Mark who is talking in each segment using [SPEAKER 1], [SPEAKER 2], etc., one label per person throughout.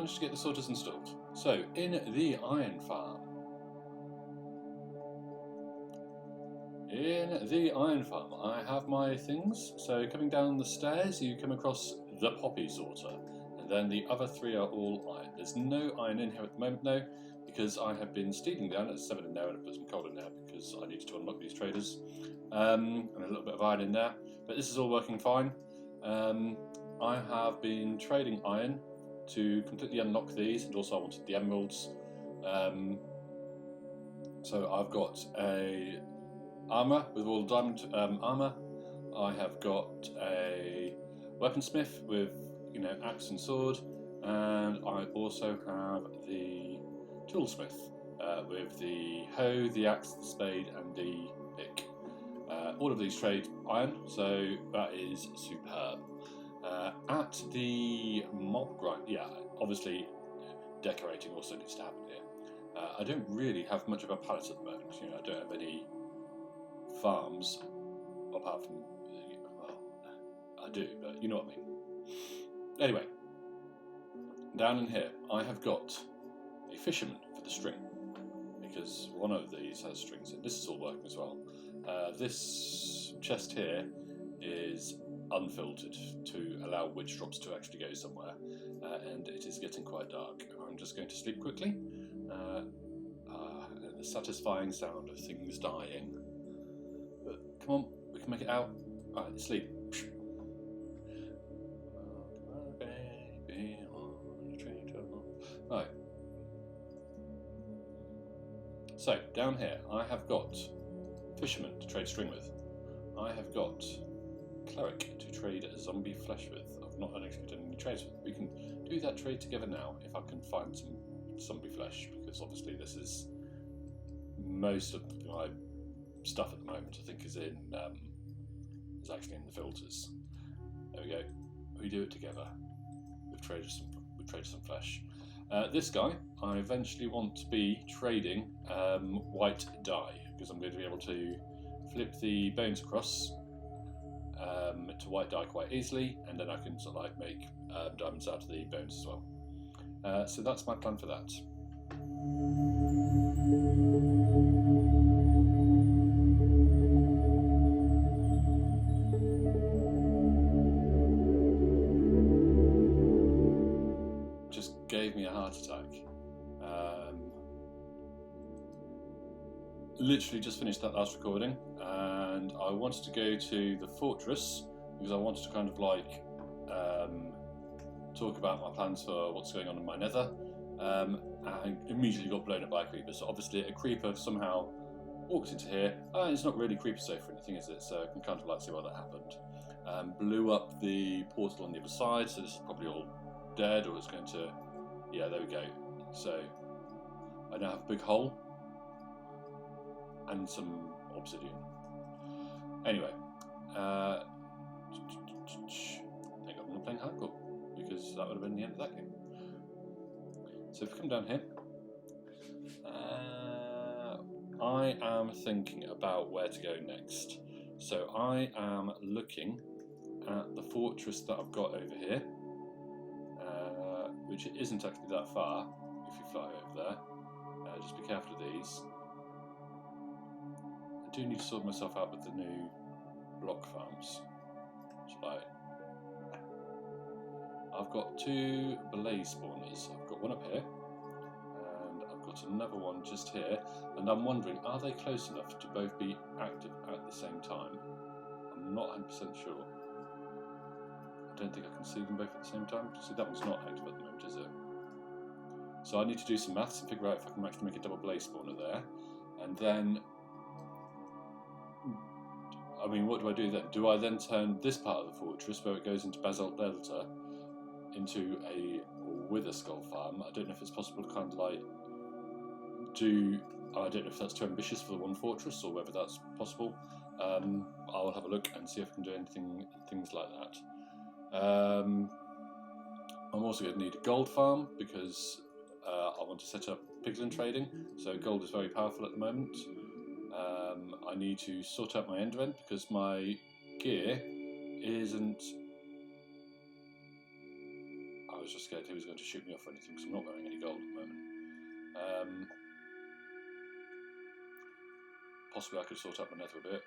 [SPEAKER 1] managed to get the sorters installed. So, in the iron farm. I have my things. So, coming down the stairs, you come across the poppy sorter. And then the other three are all iron. There's no iron in here at the moment, though, because I have been stealing down. There's 7 in there, and I put some coal in there because I needed to unlock these traders. And a little bit of iron in there. But this is all working fine. I have been trading iron to completely unlock these, and also I wanted the emeralds. So I've got a armor with all diamond armor. I have got a weaponsmith with axe and sword, and I also have the toolsmith with the hoe, the axe, the spade, and the pick. All of these trade iron, so that is superb. At the mob grind, yeah, obviously decorating also needs to happen here. I don't really have much of a palette at the moment. I don't have any farms apart from, well, I do, but you know what I mean. Anyway, down in here, I have got a fisherman for the string because one of these has strings in. This is all working as well. This chest here is unfiltered to allow witch drops to actually go somewhere, and it is getting quite dark. I'm just going to sleep quickly. The satisfying sound of things dying. But come on, we can make it out. Alright, sleep. Right. So, down here, I have got fisherman to trade string with. I have got cleric to trade zombie flesh with. I've not actually done any trades with. We can do that trade together now if I can find some zombie flesh, because obviously this is most of my stuff at the moment. I think is actually in the filters. There we go. We do it together. We've traded some flesh. This guy, I eventually want to be trading white dye, because I'm going to be able to flip the bones across to white dye quite easily, and then I can sort of like make diamonds out of the bones as well. So that's my plan for that. Just gave me a heart attack. Literally just finished that last recording, and I wanted to go to the fortress because I wanted to kind of like talk about my plans for what's going on in my nether. And immediately got blown up by a creeper. So obviously a creeper somehow walked into here. It's not really creeper safe or anything, is it? So I can kind of like see why that happened. Blew up the portal on the other side, so this is probably all dead, or it's going to... Yeah, there we go. So I now have a big hole and some obsidian. Anyway, thank God I'm not playing hardcore, because that would have been the end of that game. So if we come down here, I am thinking about where to go next. So I am looking at the fortress that I've got over here, which isn't actually that far if you fly over there. Just be careful of these. I do need to sort myself out with the new block farms. I've got 2 blaze spawners. I've got one up here, and I've got another one just here, and I'm wondering, are they close enough to both be active at the same time? I'm not 100% sure. I don't think I can see them both at the same time. See, that one's not active at the moment, is it? So I need to do some maths and figure out if I can actually make a double blaze spawner there. And then, I mean, what do I do then? Do I then turn this part of the fortress, where it goes into Basalt Delta, into a wither skull farm? I don't know if it's possible to kind of like do... I don't know if that's too ambitious for the one fortress, or whether that's possible. I'll have a look and see if I can do things like that. I'm also going to need a gold farm, because I want to set up piglin trading, so gold is very powerful at the moment. I need to sort out my end event, because my gear isn't... I was just scared he was going to shoot me off or anything because I'm not wearing any gold at the moment. Possibly I could sort out my nether a bit.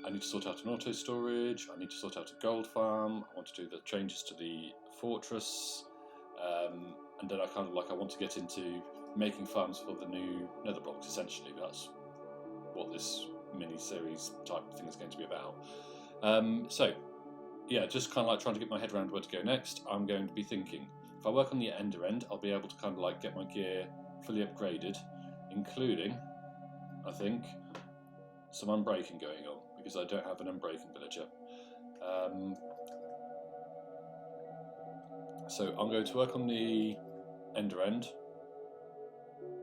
[SPEAKER 1] I need to sort out an auto storage. I need to sort out a gold farm. I want to do the changes to the fortress, and then I want to get into making farms for the new nether blocks. Essentially, that's what this mini-series type of thing is going to be about. So, yeah, just kind of like trying to get my head around where to go next. I'm going to be thinking, if I work on the ender end, I'll be able to kind of like get my gear fully upgraded, including, I think, some unbreaking going on, because I don't have an unbreaking villager. So I'm going to work on the ender end.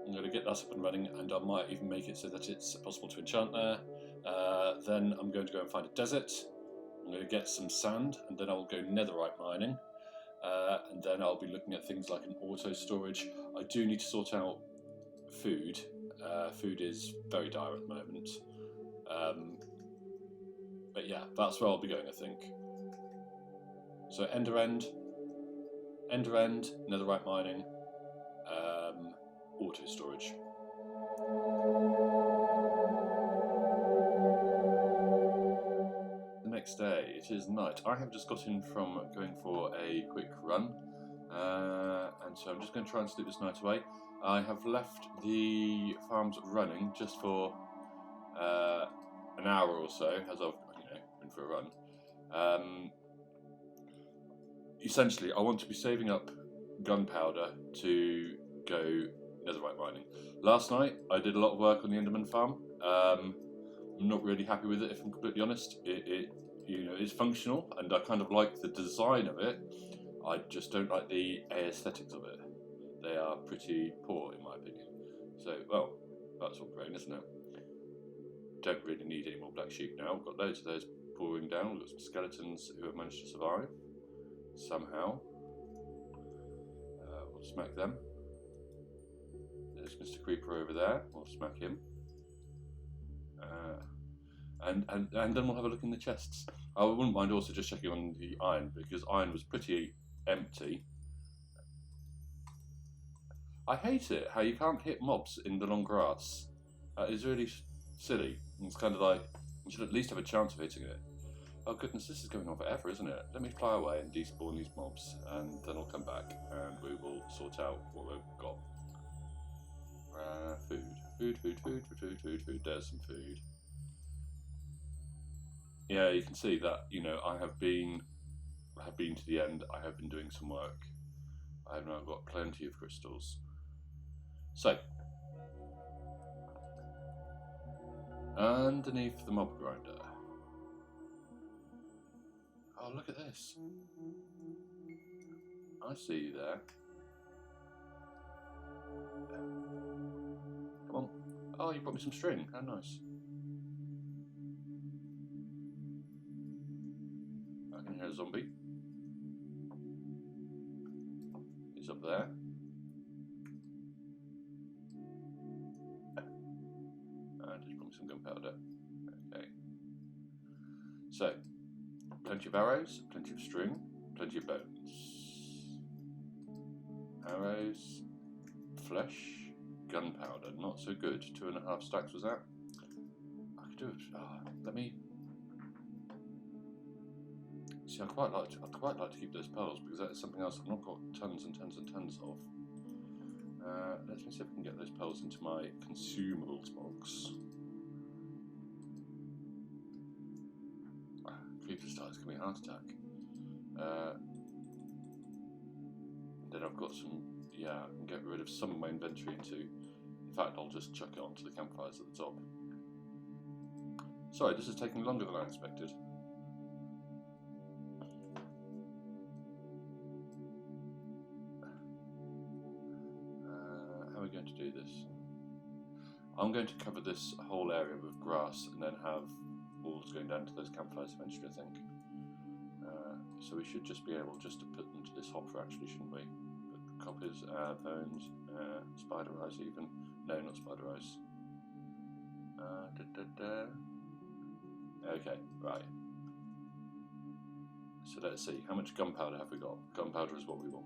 [SPEAKER 1] I'm going to get that up and running, and I might even make it so that it's possible to enchant there. Then I'm going to go and find a desert. I'm going to get some sand, and then I'll go netherite mining. And then I'll be looking at things like an auto storage. I do need to sort out food. Food is very dire at the moment. But yeah, that's where I'll be going, I think. So ender end, netherite mining, auto storage. The next day, it is night. I have just got in from going for a quick run, and so I'm just going to try and sleep this night away. I have left the farms running just for an hour or so as I've been for a run. Essentially, I want to be saving up gunpowder to go netherite mining. Last night, I did a lot of work on the Enderman farm. I'm not really happy with it, if I'm completely honest. It's functional, and I kind of like the design of it. I just don't like the aesthetics of it. They are pretty poor, in my opinion. So, well, that's all great, isn't it? Don't really need any more black sheep now. We've got loads of those pouring down. We've got some skeletons who have managed to survive somehow. We'll smack them. There's Mr. Creeper over there. We'll smack him. And then we'll have a look in the chests. I wouldn't mind also just checking on the iron, because iron was pretty empty. I hate it how you can't hit mobs in the long grass. It's really silly. It's kind of like, you should at least have a chance of hitting it. Oh goodness, this is going on forever, isn't it? Let me fly away and despawn these mobs, and then I'll come back and we will sort out what we've got. Food. There's some food. Yeah, you can see that, I have been to the end. I have been doing some work. I have now got plenty of crystals. So, underneath the mob grinder. Oh, look at this. I see you there. Come on. Oh, you brought me some string. How nice. I can hear a zombie. He's up there. And he's brought me some gunpowder. Okay. So, plenty of arrows, plenty of string, plenty of bones. Arrows, flesh, gunpowder, not so good. 2.5 stacks was that? I could do it. Let me. See, I'd quite like to keep those pearls, because that is something else I've not got tons and tons and tons of. Let me see if I can get those pearls into my consumables box. Creeper starts giving me a heart attack. Then I've got some. Yeah, I can get rid of some of my inventory too. In fact, I'll just chuck it onto the campfires at the top. Sorry, this is taking longer than I expected. How are we going to do this? I'm going to cover this whole area with grass and then have walls going down to those campfires eventually, I think. So we should just be able just to put them to this hopper, actually, shouldn't we? Put coppers, bones, spider eyes even. No, not spider eyes. Okay, right. So let's see, how much gunpowder have we got? Gunpowder is what we want.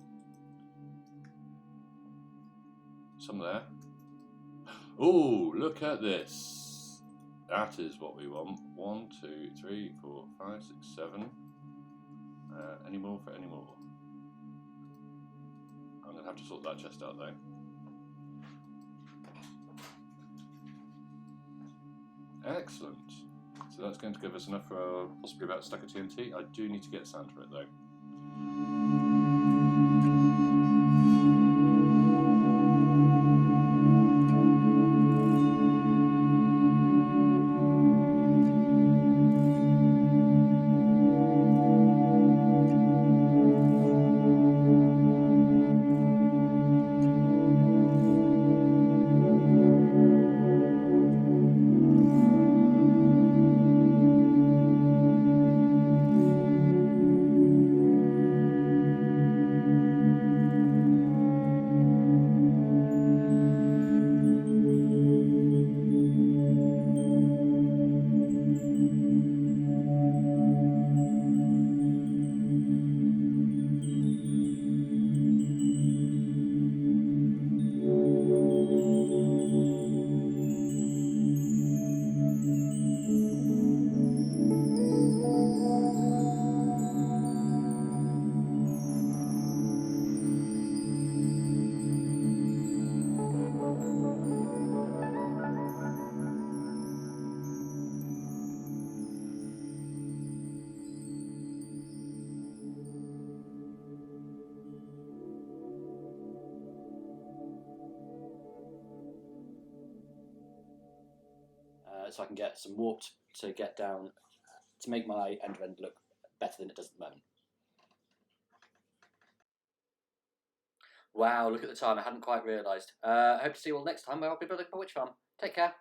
[SPEAKER 1] Some there. Oh, look at this. That is what we want. 1, 2, 3, 4, 5, 6, 7. Any more for any more? I'm going to have to sort that chest out though. Excellent. So that's going to give us enough for possibly about a stack of TNT. I do need to get sand for it though.
[SPEAKER 2] So I can get some warp to get down to make my end look better than it does at the moment. Wow, look at the time, I hadn't quite realised. I hope to see you all next time where I'll be building a witch farm. Take care.